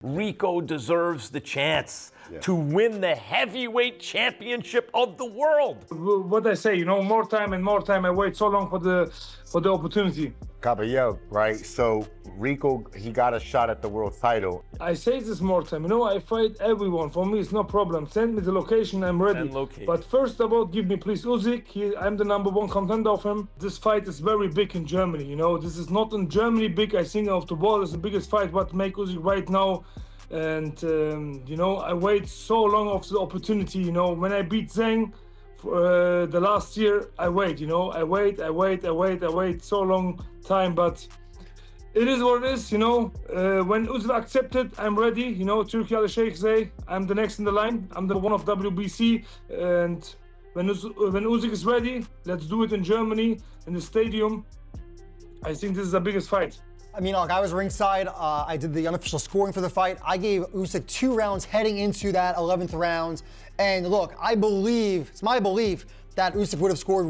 Rico deserves the chance to win the heavyweight championship of the world. What I say, more time and more time. I wait so long for the opportunity. Kabayel, right? So Rico, he got a shot at the world title. I say this more time. I fight everyone. For me, it's no problem. Send me the location. I'm ready. But first of all, give me please Usyk. I'm the #1 contender of him. This fight is very big in Germany. This is not in Germany big. I think of the world is the biggest fight. What make Usyk right now? And I wait so long of the opportunity. When I beat Zhang the last year, I wait. I wait so long time, but it is what it is. When Usyk accepted, I'm ready. Turkey Usyk say I'm the next in the line. I'm the one of WBC, and when Usyk is ready, let's do it in Germany in the stadium. I think this is the biggest fight. I mean, look, I was ringside. I did the unofficial scoring for the fight. I gave Usyk 2 rounds heading into that 11th round. And look, it's my belief that Usyk would have scored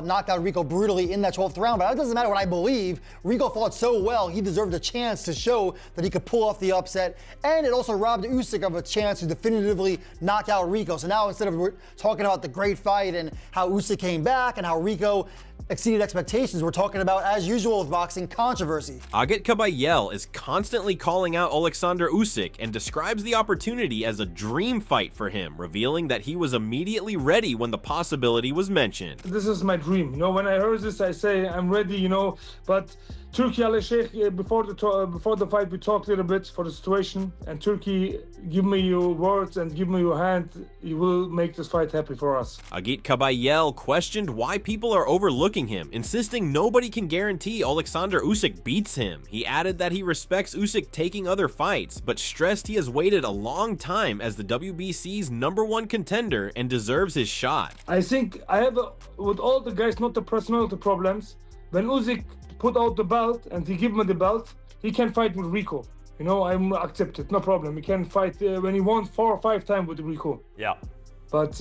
knocked out Rico brutally in that 12th round. But that doesn't matter what I believe. Rico fought so well, he deserved a chance to show that he could pull off the upset. And it also robbed Usyk of a chance to definitively knock out Rico. So now instead of talking about the great fight and how Usyk came back and how Rico exceeded expectations, we're talking about, as usual with boxing, controversy. Agit Kabayel is constantly calling out Oleksandr Usyk and describes the opportunity as a dream fight for him, revealing that he was immediately ready when the possibility was mentioned. This is my dream. When I heard this, I say I'm ready. But Turkey Usyk, before the fight, we talked a little bit for the situation. And Turkey, give me your words and give me your hand. You will make this fight happy for us. Agit Kabayel questioned why people are overlooking him, insisting nobody can guarantee Oleksandr Usyk beats him. He added that he respects Usyk taking other fights, but stressed he has waited a long time as the WBC's #1 contender and deserves his shot. I think I have, with all the guys, not the personality problems. When Usyk put out the belt and he give me the belt, he can fight with Rico. I'm accepted, no problem. He can fight when he won 4 or 5 times with Rico. Yeah. But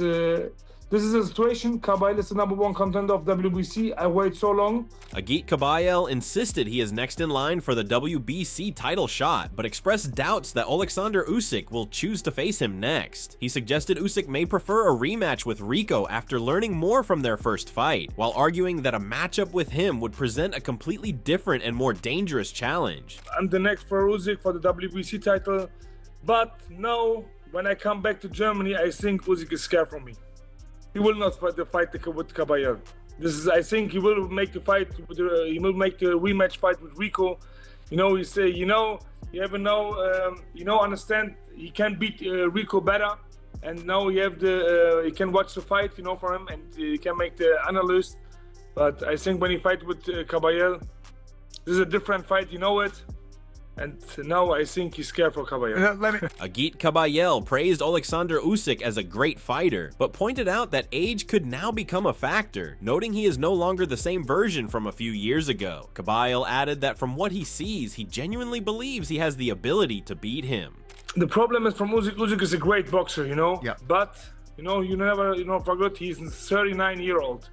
this is the situation. Kabayel is the #1 contender of WBC. I wait so long. Agit Kabayel insisted he is next in line for the WBC title shot, but expressed doubts that Oleksandr Usyk will choose to face him next. He suggested Usyk may prefer a rematch with Rico after learning more from their first fight, while arguing that a matchup with him would present a completely different and more dangerous challenge. I'm the next for Usyk for the WBC title, but now when I come back to Germany, I think Usyk is scared from me. He will not fight with Kabayel. I think he will make the fight. He will make the rematch fight with Rico. He say, you ever know, understand. He can beat Rico better, and now he can watch the fight, for him, and he can make the analyst. But I think when he fight with Kabayel, this is a different fight. It. And now I think he's scared for Kabayel. Agit Kabayel praised Oleksandr Usyk as a great fighter, but pointed out that age could now become a factor, noting he is no longer the same version from a few years ago. Kabayel added that from what he sees, he genuinely believes he has the ability to beat him. The problem is from Usyk. Usyk is a great boxer, Yeah. But, you never, forget he's 39-year-old.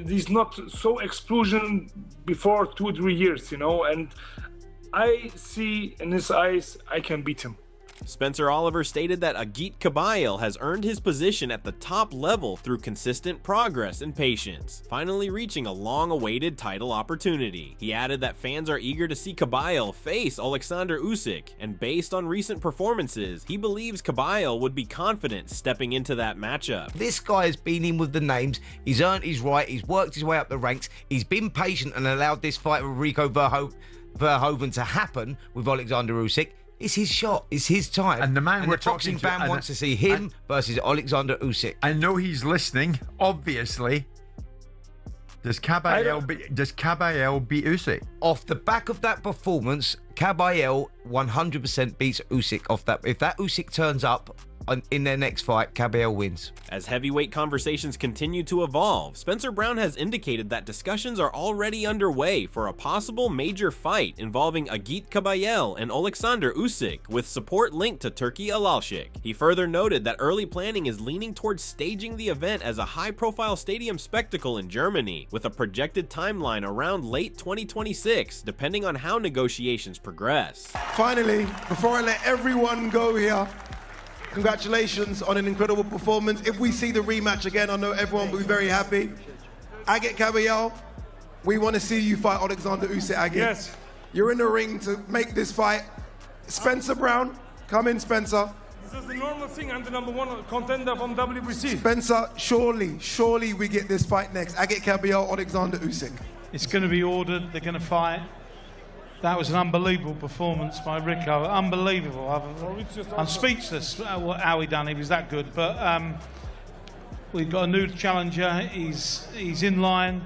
He's not so explosion before 2 or 3 years, and I see in his eyes I can beat him. Spencer Oliver stated that Agit Kabayel has earned his position at the top level through consistent progress and patience, finally reaching a long-awaited title opportunity. He added that fans are eager to see Kabayel face Oleksandr Usyk, and based on recent performances, he believes Kabayel would be confident stepping into that matchup. This guy has been in with the names, he's earned his right, he's worked his way up the ranks, he's been patient and allowed this fight with Rico Verhoeven to happen with Oleksandr Usyk. It's his shot. It's his time. And the man we're the boxing talking to, fan wants to see him versus Oleksandr Usyk. I know he's listening, obviously. Does Kabayel beat Usyk? Off the back of that performance, Kabayel 100% beats Usyk off that. If that Usyk turns up in their next fight, Kabayel wins. As heavyweight conversations continue to evolve, Spencer Brown has indicated that discussions are already underway for a possible major fight involving Agit Kabayel and Oleksandr Usyk, with support linked to Turkey Alalshik. He further noted that early planning is leaning towards staging the event as a high-profile stadium spectacle in Germany, with a projected timeline around late 2026, depending on how negotiations progress. Finally, before I let everyone go here, congratulations on an incredible performance. If we see the rematch again, I know everyone will be very happy. Agit Kabayel, we want to see you fight Oleksandr Usyk, Agit. Yes. You're in the ring to make this fight. Spencer Brown, come in, Spencer. This is the normal thing. I'm the #1 contender from WBC. Spencer, surely we get this fight next. Agit Kabayel, Oleksandr Usyk. It's going to be ordered. They're going to fight. That was an unbelievable performance by Rico. Unbelievable. I'm speechless how he done. He was that good. But we've got a new challenger. He's in line,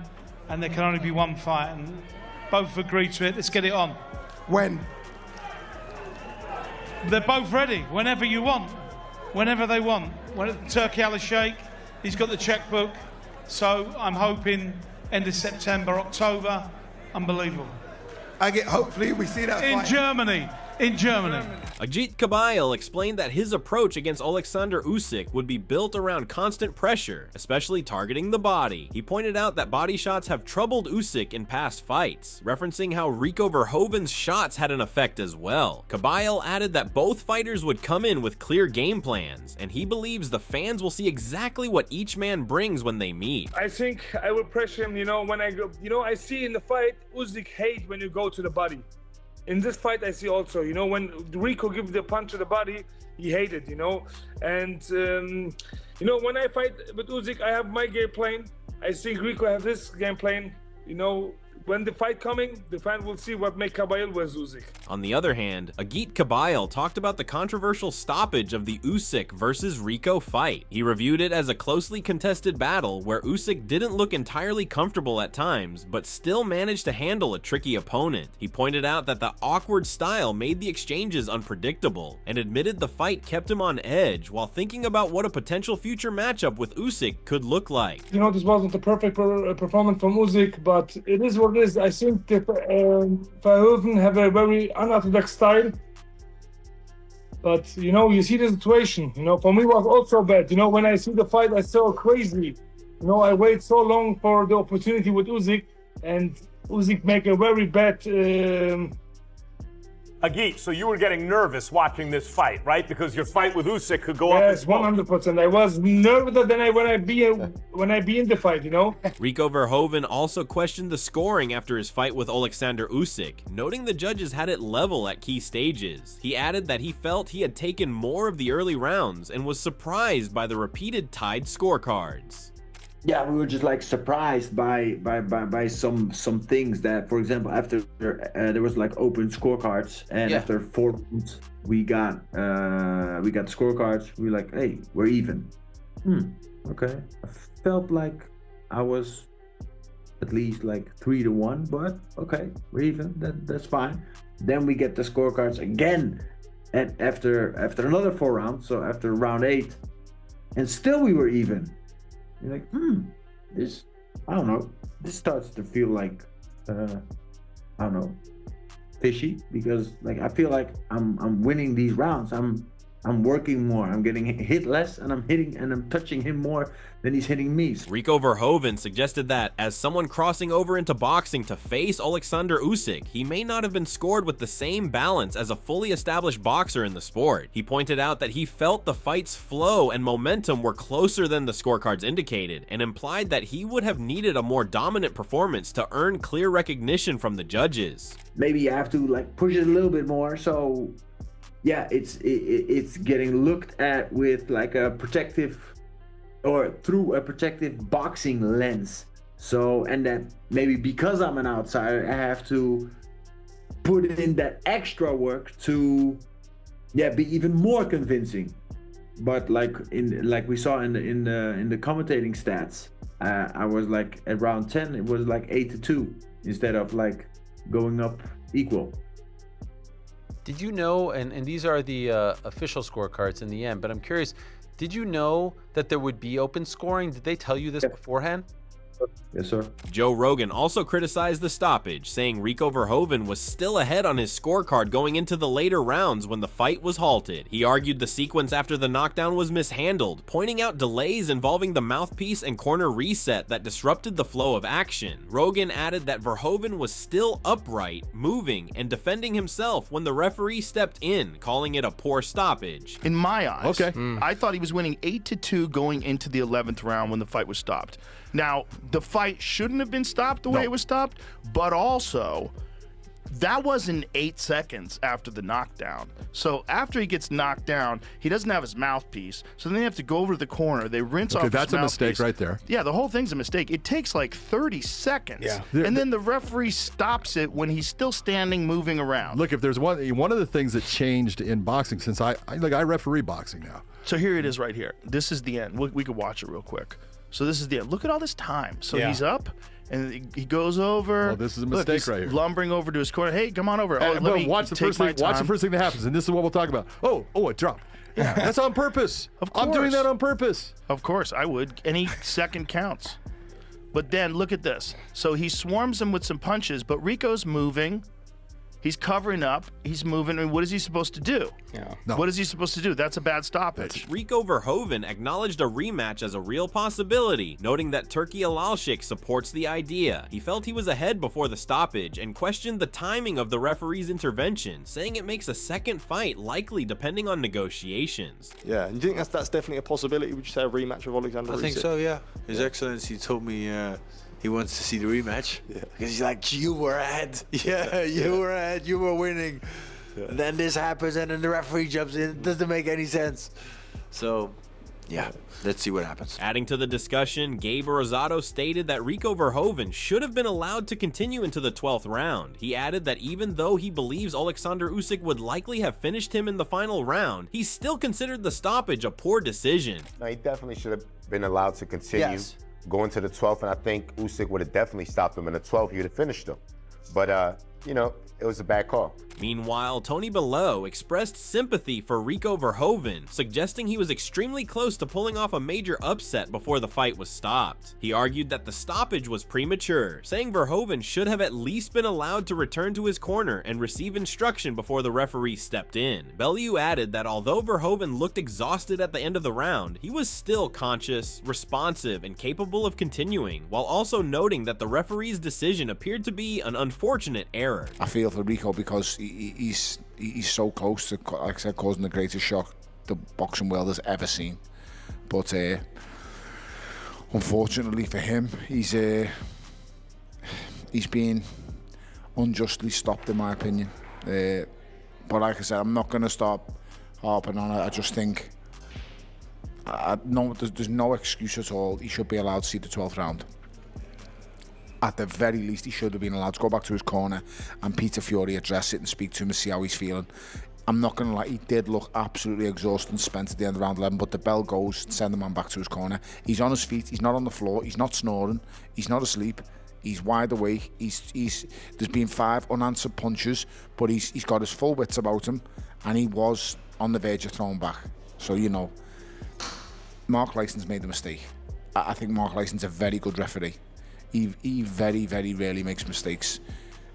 and there can only be one fight. And both agreed to it. Let's get it on. When? They're both ready. Whenever you want. Whenever they want. Turkey Alalshik, he's got the checkbook. So I'm hoping end of September, October. Unbelievable. Agit, hopefully we see that in fight. In Germany. Agit Kabayel explained that his approach against Oleksandr Usyk would be built around constant pressure, especially targeting the body. He pointed out that body shots have troubled Usyk in past fights, referencing how Rico Verhoeven's shots had an effect as well. Kabayel added that both fighters would come in with clear game plans, and he believes the fans will see exactly what each man brings when they meet. I think I will pressure him, when I go, I see in the fight, Usyk hate when you go to the body. In this fight, I see also, when Rico gives the punch to the body, he hated, And, when I fight with Usyk, I have my game plan. I think Rico have this game plan. When the fight coming, the fan will see what make Kabayel with Usyk. On the other hand, Agit Kabayel talked about the controversial stoppage of the Usyk versus Rico fight. He reviewed it as a closely contested battle where Usyk didn't look entirely comfortable at times, but still managed to handle a tricky opponent. He pointed out that the awkward style made the exchanges unpredictable, and admitted the fight kept him on edge while thinking about what a potential future matchup with Usyk could look like. This wasn't the perfect performance from Usyk, but it is what it is. I think that Verhoeven have a very unorthodox style. But, you see the situation. For me it was also bad. When I see the fight, I saw crazy. I wait so long for the opportunity with Usyk, and Usyk make a very bad... Agit, so you were getting nervous watching this fight, right? Because your fight with Usyk could go up in smoke. Yes, 100%. I was nervous than when I be in the fight, Rico Verhoeven also questioned the scoring after his fight with Oleksandr Usyk, noting the judges had it level at key stages. He added that he felt he had taken more of the early rounds and was surprised by the repeated tied scorecards. Yeah, we were just surprised by some things that, for example, after there was open scorecards, and after 4 rounds we got the scorecards. We were like, hey, we're even. Okay. I felt like I was at least 3-1, but okay, we're even. That's fine. Then we get the scorecards again, and after another 4 rounds, so after round 8, and still we were even. You're like, this, I don't know, this starts to feel like, I don't know, fishy, because I feel like I'm winning these rounds. I'm working more. I'm getting hit less, and I'm touching him more than he's hitting me. Rico Verhoeven suggested that, as someone crossing over into boxing to face Oleksandr Usyk, he may not have been scored with the same balance as a fully established boxer in the sport. He pointed out that he felt the fight's flow and momentum were closer than the scorecards indicated, and implied that he would have needed a more dominant performance to earn clear recognition from the judges. Maybe you have to push it a little bit more, so yeah, it's getting looked at with a protective, or through a protective boxing lens. So, and that maybe because I'm an outsider, I have to put in that extra work to, be even more convincing. But like we saw in the commentating stats, I was at round 10, it was 8-2 instead of going up equal. Did you know, and these are the official scorecards in the end, but I'm curious, did you know that there would be open scoring? Did they tell you this beforehand? Yes, sir. Joe Rogan also criticized the stoppage, saying Rico Verhoeven was still ahead on his scorecard going into the later rounds when the fight was halted. He argued the sequence after the knockdown was mishandled, pointing out delays involving the mouthpiece and corner reset that disrupted the flow of action. Rogan added that Verhoeven was still upright, moving, and defending himself when the referee stepped in, calling it a poor stoppage. In my eyes, I thought he was winning 8-2 going into the 11th round when the fight was stopped. Now, the fight shouldn't have been stopped the way it was stopped, but also, that wasn't 8 seconds after the knockdown. So after he gets knocked down, he doesn't have his mouthpiece, so then they have to go over to the corner, they rinse off his mouthpiece. That's a mistake right there. Yeah, the whole thing's a mistake. It takes like 30 seconds, and then the referee stops it when he's still standing, moving around. Look, if there's one of the things that changed in boxing since I referee boxing now. So here it is right here. This is the end. We could watch it real quick. So this is the end. Look at all this time. So he's up, and he goes over. Oh, this is a mistake right here. Lumbering over to his corner. Hey, come on over. Let me watch the first thing. Watch the first thing that happens, and this is what we'll talk about. Oh, it dropped. Yeah, that's on purpose. Of course. I'm doing that on purpose. Of course, I would. Any second counts. But then look at this. So he swarms him with some punches, but Rico's moving. He's covering up. He's moving. And what is he supposed to do? What is he supposed to do? That's a bad stoppage. Rico Verhoeven acknowledged a rematch as a real possibility, noting that Turki Alalshik supports the idea. He felt he was ahead before the stoppage and questioned the timing of the referee's intervention, saying it makes a second fight likely depending on negotiations. Yeah, and do you think that's definitely a possibility? Would you say a rematch with Oleksandr Usyk? I think so, yeah. His Excellency told me he wants to see the rematch. Yeah. Because he's like, you were ahead. Yeah, you were ahead. You were winning. Yeah. And then this happens, and then the referee jumps in. It doesn't make any sense. So, yeah, let's see what happens. Adding to the discussion, Gabe Rosado stated that Rico Verhoeven should have been allowed to continue into the 12th round. He added that even though he believes Oleksandr Usyk would likely have finished him in the final round, he still considered the stoppage a poor decision. No, he definitely should have been allowed to continue. Going to the 12th, and I think Usyk would have definitely stopped him in the 12th. He would have finished him. But, it was a bad call. Meanwhile, Tony Bellew expressed sympathy for Rico Verhoeven, suggesting he was extremely close to pulling off a major upset before the fight was stopped. He argued that the stoppage was premature, saying Verhoeven should have at least been allowed to return to his corner and receive instruction before the referee stepped in. Bellew added that although Verhoeven looked exhausted at the end of the round, he was still conscious, responsive, and capable of continuing, while also noting that the referee's decision appeared to be an unfortunate error. I feel for Rico because he's so close to, like I said, causing the greatest shock the boxing world has ever seen. But unfortunately for him, he's being unjustly stopped, in my opinion. But like I said, I'm not going to stop harping on it. I just think there's no excuse at all. He should be allowed to see the 12th round. At the very least, he should have been allowed to go back to his corner and Peter Fury address it and speak to him and see how he's feeling. I'm not going to lie, he did look absolutely exhausted and spent at the end of round 11, but the bell goes, send the man back to his corner. He's on his feet, he's not on the floor, he's not snoring, he's not asleep, he's wide awake, there's been 5 unanswered punches, but he's got his full wits about him, and he was on the verge of throwing back. So, Mark Lyson's made the mistake. I think Mark Lyson's a very good referee. He very, very rarely makes mistakes.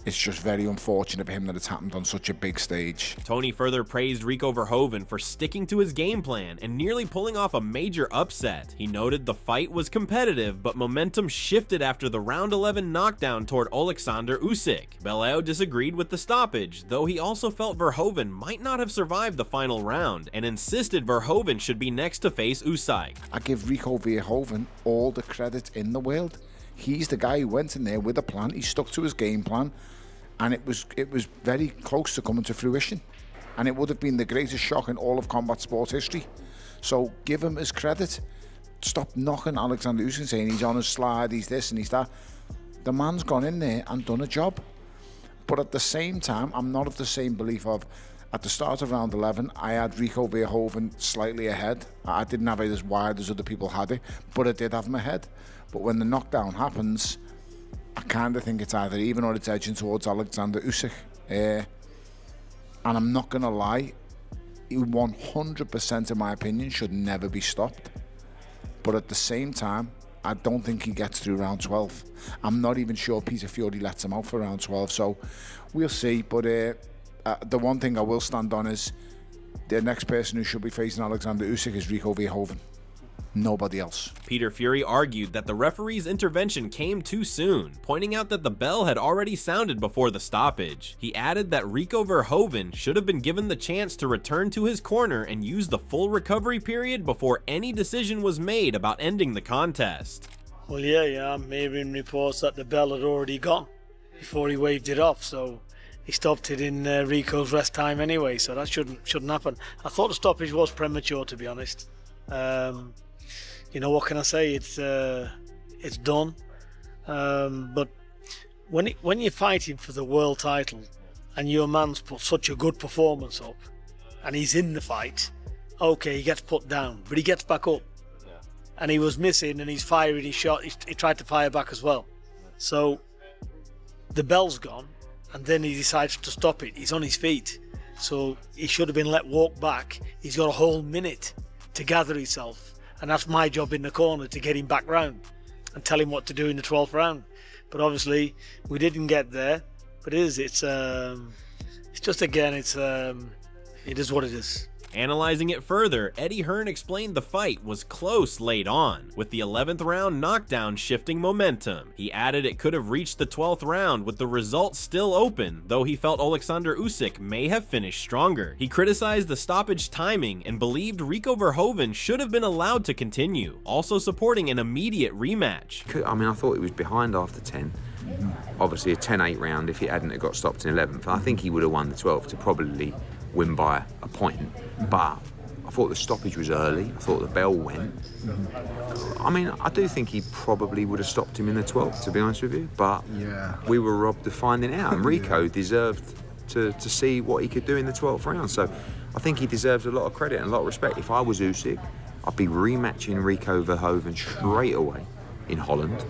It's just very unfortunate for him that it's happened on such a big stage. Tony further praised Rico Verhoeven for sticking to his game plan and nearly pulling off a major upset. He noted the fight was competitive, but momentum shifted after the round 11 knockdown toward Oleksandr Usyk. Bellew disagreed with the stoppage, though he also felt Verhoeven might not have survived the final round and insisted Verhoeven should be next to face Usyk. I give Rico Verhoeven all the credit in the world. He's the guy who went in there with a plan. He stuck to his game plan, and it was very close to coming to fruition. And it would have been the greatest shock in all of combat sports history. So give him his credit. Stop knocking Oleksandr Usyk, saying he's on his slide, he's this and he's that. The man's gone in there and done a job. But at the same time, I'm not of the same belief of, at the start of round 11, I had Rico Verhoeven slightly ahead. I didn't have it as wide as other people had it, but I did have him ahead. But when the knockdown happens, I kind of think it's either even or it's edging towards Oleksandr Usyk. And I'm not going to lie, he 100% in my opinion should never be stopped. But at the same time, I don't think he gets through round 12. I'm not even sure Peter Fiori lets him out for round 12, so we'll see. But the one thing I will stand on is the next person who should be facing Oleksandr Usyk is Rico Verhoeven. Nobody else. Peter Fury argued that the referee's intervention came too soon, pointing out that the bell had already sounded before the stoppage. He added that Rico Verhoeven should have been given the chance to return to his corner and use the full recovery period before any decision was made about ending the contest. Well, yeah, I'm hearing reports that the bell had already gone before he waved it off, so he stopped it in Rico's rest time anyway, so that shouldn't happen. I thought the stoppage was premature, to be honest. You know, what can I say? It's done. But when you're fighting for the world title and your man's put such a good performance up and he's in the fight, okay, he gets put down, but he gets back up. Yeah. And he was missing and he's firing his shot. He tried to fire back as well. So the bell's gone and then he decides to stop it. He's on his feet. So he should have been let walk back. He's got a whole minute to gather himself. And that's my job in the corner, to get him back round and tell him what to do in the 12th round. But obviously, we didn't get there. But it's just, again, it is what it is. Analyzing it further, Eddie Hearn explained the fight was close late on, with the 11th round knockdown shifting momentum. He added it could have reached the 12th round with the result still open, though he felt Oleksandr Usyk may have finished stronger. He criticized the stoppage timing and believed Rico Verhoeven should have been allowed to continue, also supporting an immediate rematch. I mean, I thought he was behind after 10. Obviously a 10-8 round if he hadn't have got stopped in 11th. I think he would have won the 12th to probably win by a point, but I thought the stoppage was early. I thought the bell went. I mean, I do think he probably would have stopped him in the 12th, to be honest with you, but we were robbed of finding out, and Rico deserved to see what he could do in the 12th round, so I think he deserves a lot of credit and a lot of respect. If I was Usyk, I'd be rematching Rico Verhoeven straight away in Holland,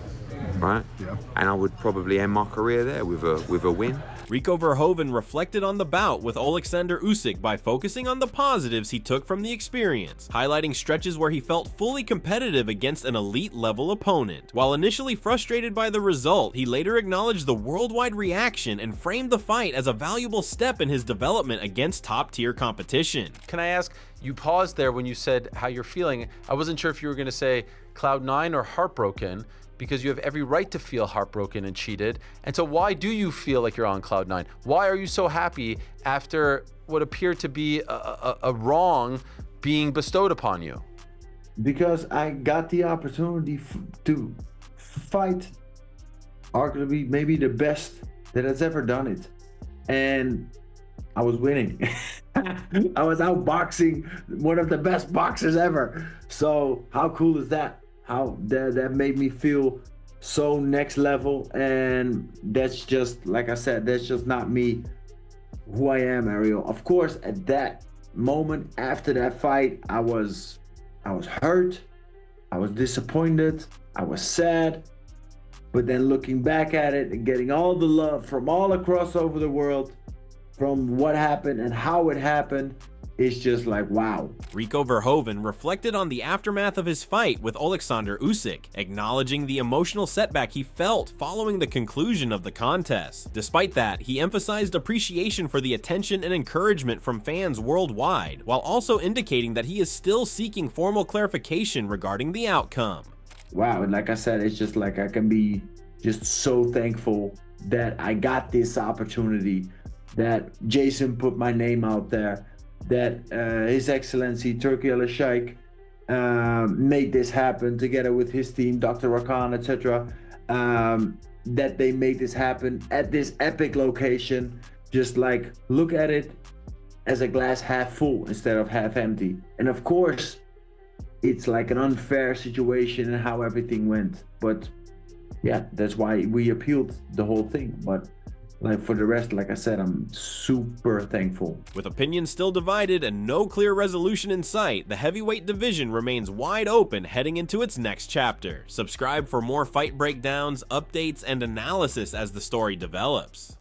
right? Yeah. And I would probably end my career there with a win. Rico Verhoeven reflected on the bout with Oleksandr Usyk by focusing on the positives he took from the experience, highlighting stretches where he felt fully competitive against an elite-level opponent. While initially frustrated by the result, he later acknowledged the worldwide reaction and framed the fight as a valuable step in his development against top-tier competition. Can I ask, you paused there when you said how you're feeling. I wasn't sure if you were going to say cloud nine or heartbroken, because you have every right to feel heartbroken and cheated. And so why do you feel like you're on cloud nine? Why are you so happy after what appeared to be a wrong being bestowed upon you? Because I got the opportunity to fight arguably maybe the best that has ever done it. And I was winning. I was outboxing one of the best boxers ever. So how cool is that? How that made me feel so next level, and that's just, like I said, that's just not me, who I am, Ariel. Of course, at that moment after that fight, I was hurt, I was disappointed, I was sad, but then looking back at it and getting all the love from all across over the world, from what happened and how it happened, it's just like, wow. Rico Verhoeven reflected on the aftermath of his fight with Oleksandr Usyk, acknowledging the emotional setback he felt following the conclusion of the contest. Despite that, he emphasized appreciation for the attention and encouragement from fans worldwide, while also indicating that he is still seeking formal clarification regarding the outcome. Wow, and like I said, it's just like I can be just so thankful that I got this opportunity, that Jason put my name out there, that His Excellency Turki Al-Sheikh made this happen together with his team, Dr. Rakan, etc. That they made this happen at this epic location. Just like, look at it as a glass half full instead of half empty. And of course, it's like an unfair situation and how everything went. But yeah, that's why we appealed the whole thing. But like for the rest, like I said, I'm super thankful. With opinions still divided and no clear resolution in sight, the heavyweight division remains wide open heading into its next chapter. Subscribe for more fight breakdowns, updates, and analysis as the story develops.